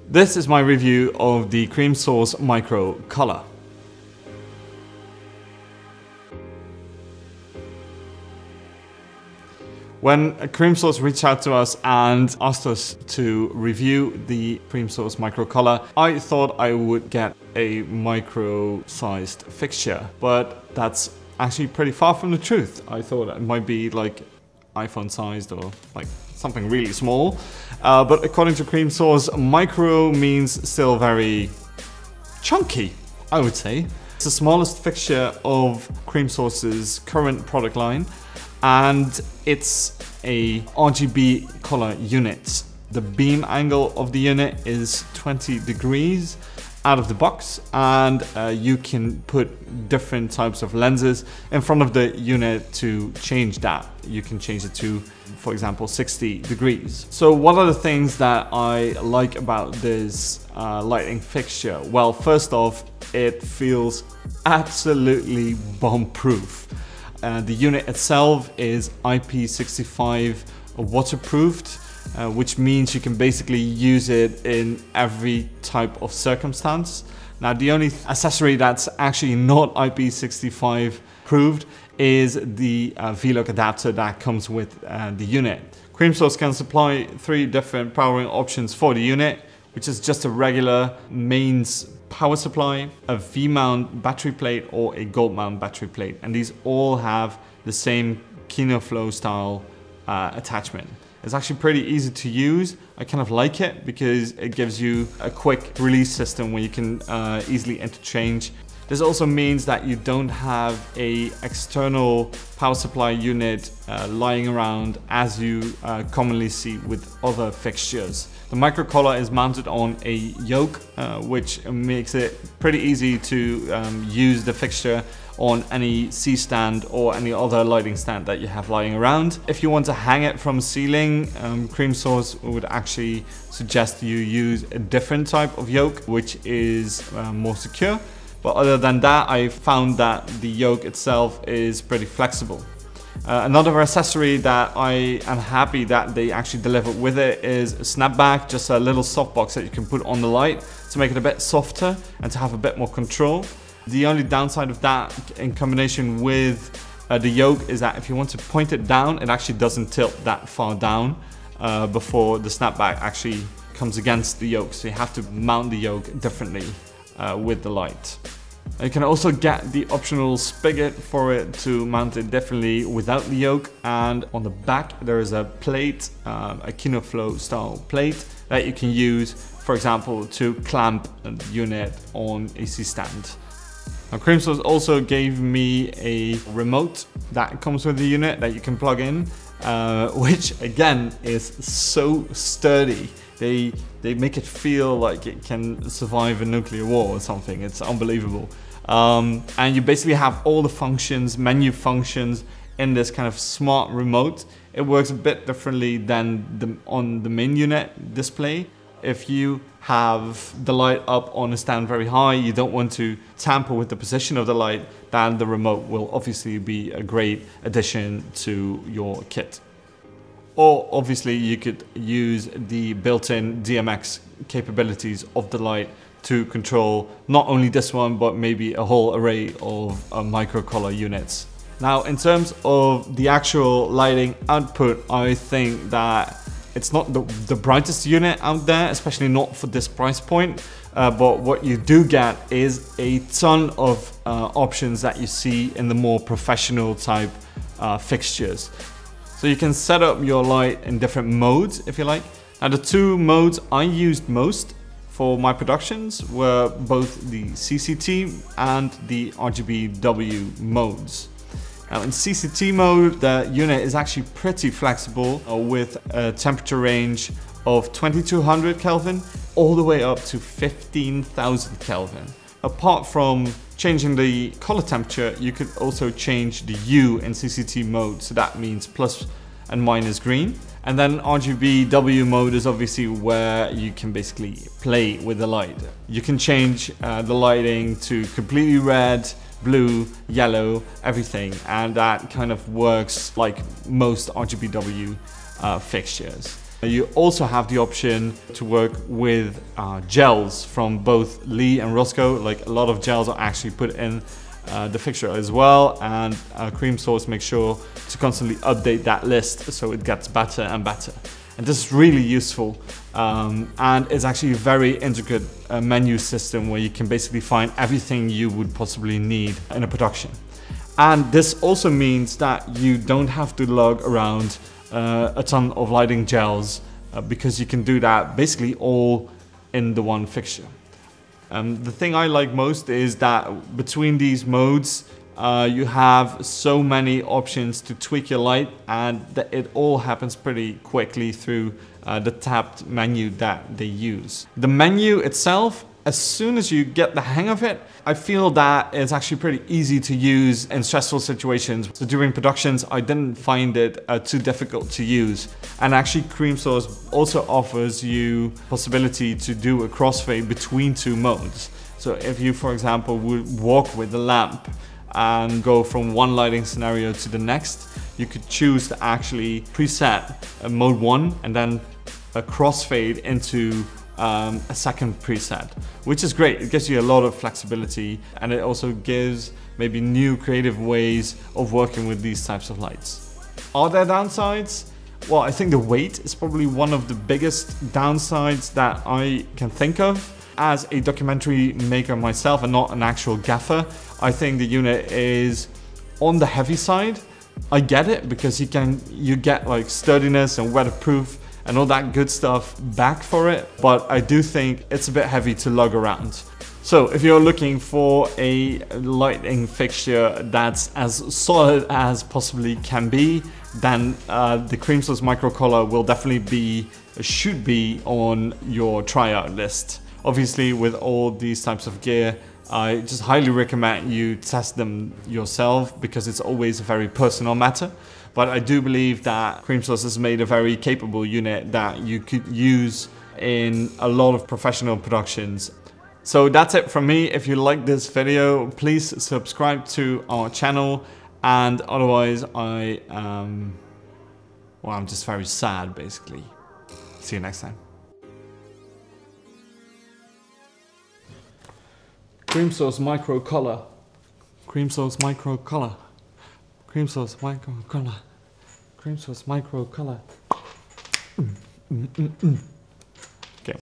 This is my review of the Creamsource Micro Color. When Creamsource reached out to us and asked us to review the Creamsource Micro Color, I thought I would get a micro-sized fixture, but that's actually pretty far from the truth. I thought it might be like iPhone-sized or like something really small, but according to Creamsource, micro means still very chunky, I would say. It's the smallest fixture of Creamsource's current product line, and it's a RGB color unit. The beam angle of the unit is 20 degrees out of the box, and you can put different types of lenses in front of the unit to change that. You can change it to, for example, 60 degrees. So what are the things that I like about this lighting fixture? Well, first off, it feels absolutely bomb-proof. The unit itself is IP65 waterproofed, which means you can basically use it in every type of circumstance. Now, the only accessory that's actually not IP65 proved is the V-Look adapter that comes with the unit. Creamsource can supply 3 different powering options for the unit, which is just a regular mains power supply, a V-mount battery plate, or a gold mount battery plate, and these all have the same KinoFlow style attachment. It's actually pretty easy to use. I kind of like it because it gives you a quick release system where you can easily interchange. This also means that you don't have a external power supply unit lying around as you commonly see with other fixtures. The Micro Color is mounted on a yoke, which makes it pretty easy to use the fixture on any C-stand or any other lighting stand that you have lying around. If you want to hang it from ceiling, Creamsource would actually suggest you use a different type of yoke, which is more secure. But other than that, I found that the yoke itself is pretty flexible. Another accessory that I am happy that they actually deliver with it is a snapback, just a little softbox that you can put on the light to make it a bit softer and to have a bit more control. The only downside of that in combination with the yoke is that if you want to point it down, it actually doesn't tilt that far down before the snapback actually comes against the yoke. So you have to mount the yoke differently with the light. You can also get the optional spigot for it to mount it differently without the yoke, and on the back there is a plate, a KinoFlow style plate that you can use, for example, to clamp a unit on a C-stand. Now, Creamsource also gave me a remote that comes with the unit that you can plug in, which again is so sturdy. They make it feel like it can survive a nuclear war or something. It's unbelievable. And you basically have all the functions, menu functions, in this kind of smart remote. It works a bit differently than on the main unit display. If you have the light up on a stand very high, you don't want to tamper with the position of the light, then the remote will obviously be a great addition to your kit. Or obviously you could use the built-in DMX capabilities of the light to control not only this one, but maybe a whole array of Micro Color units. Now, in terms of the actual lighting output, I think that it's not the brightest unit out there, especially not for this price point. But what you do get is a ton of options that you see in the more professional type fixtures. So you can set up your light in different modes, if you like. Now, the 2 modes I used most for my productions were both the CCT and the RGBW modes. Now, in CCT mode, the unit is actually pretty flexible with a temperature range of 2200 Kelvin all the way up to 15,000 Kelvin. Apart from changing the color temperature, you could also change the hue in CCT mode, so that means plus and minus green. And then RGBW mode is obviously where you can basically play with the light. You can change the lighting to completely red, blue, yellow, everything, and that kind of works like most RGBW fixtures. You also have the option to work with gels from both Lee and Roscoe. Like a lot of gels are actually put in the fixture as well, and Creamsource makes sure to constantly update that list so it gets better and better. And this is really useful, and it's actually a very intricate menu system where you can basically find everything you would possibly need in a production. And this also means that you don't have to lug around a ton of lighting gels because you can do that basically all in the one fixture. The thing I like most is that between these modes you have so many options to tweak your light, and that it all happens pretty quickly through the tabbed menu that they use. The menu itself, as soon as you get the hang of it, I feel that it's actually pretty easy to use in stressful situations. So during productions, I didn't find it too difficult to use. And actually Creamsource also offers you possibility to do a crossfade between two modes. So if you, for example, would walk with the lamp and go from one lighting scenario to the next, you could choose to actually preset mode 1 and then a crossfade into a second preset, which is great. It gives you a lot of flexibility, and it also gives maybe new creative ways of working with these types of lights. Are there downsides? Well, I think the weight is probably one of the biggest downsides that I can think of. As a documentary maker myself and not an actual gaffer, I think the unit is on the heavy side. I get it, because you get like sturdiness and weatherproof and all that good stuff back for it, but I do think it's a bit heavy to lug around. So if you're looking for a lighting fixture that's as solid as possibly can be, then the Creamsource Micro Collar will definitely should be on your tryout list. Obviously, with all these types of gear, I just highly recommend you test them yourself, because it's always a very personal matter. But I do believe that Creamsource has made a very capable unit that you could use in a lot of professional productions. So that's it from me. If you like this video, please subscribe to our channel. And otherwise, I'm just very sad, basically. See you next time. Creamsource Micro Collar. Creamsource Micro Collar. Creamsource Micro Collar. Creamsource Micro Collar.